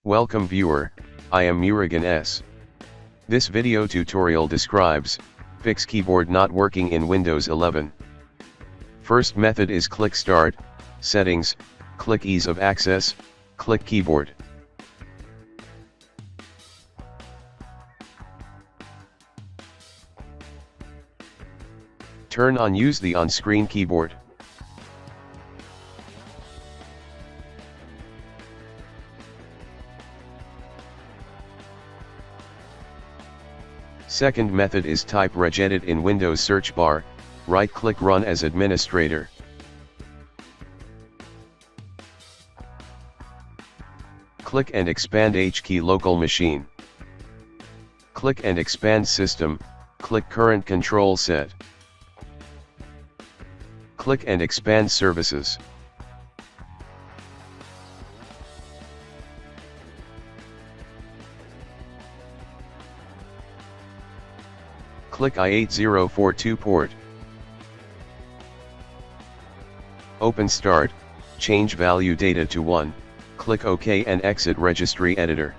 Welcome viewer, I am Murugan S. This video tutorial describes, fix keyboard not working in Windows 11. First method is click Start, Settings, click Ease of Access, click Keyboard. Turn on Use the on-screen keyboard. Second method is type regedit in Windows search bar, right-click Run as administrator. Click and expand H-key local machine. Click and expand system, click current control set. Click and expand services. Click I8042 port. Open Start, change value data to 1, click OK and exit Registry editor.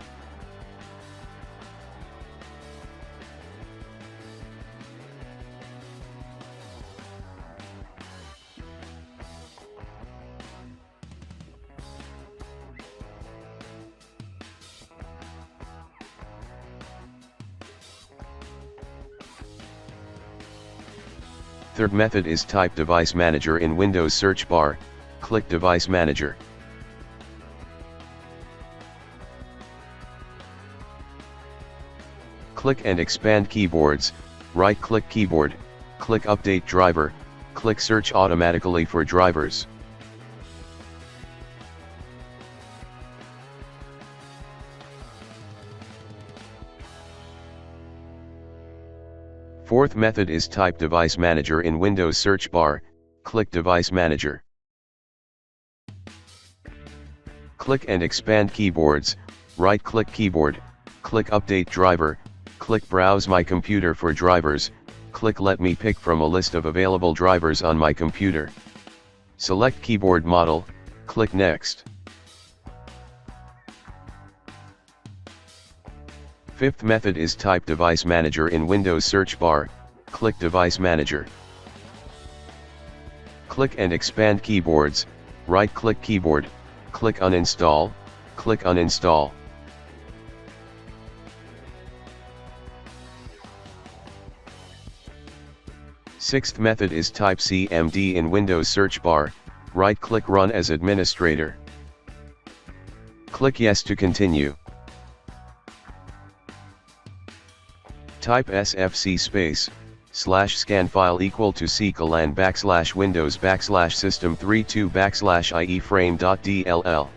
Third method is type Device Manager in Windows search bar, click Device Manager. Click and expand keyboards, right-click keyboard, click Update Driver, click Search automatically for drivers. Fourth method is type Device Manager in Windows search bar, click Device Manager. Click and expand keyboards, right-click keyboard, click Update Driver, click Browse My Computer for drivers, click Let me pick from a list of available drivers on my computer. Select keyboard model, click Next. Fifth method is type Device Manager in Windows search bar, click Device Manager. Click and expand keyboards, right-click keyboard, click Uninstall, click Uninstall. Sixth method is type CMD in Windows search bar, right-click Run as administrator. Click Yes to continue. Type sfc space, /scan file equal to /clan /windows /system32 /ie-frame.dll.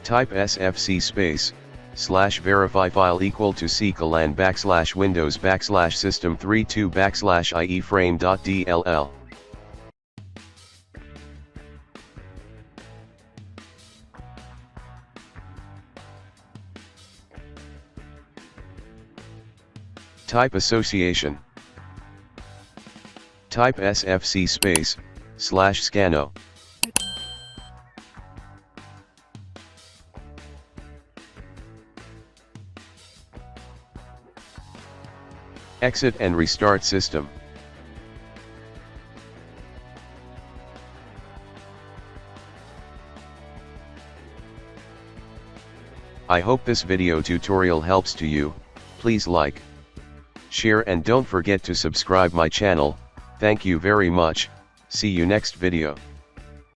Type sfc space, /verify file equal to /clan /windows /system32 /ie-frame.dll. Type association. Type sfc space, /scano. Exit and restart system. I hope this video tutorial helps to you. Please like, share and don't forget to subscribe my channel. Thank you very much. See you next video.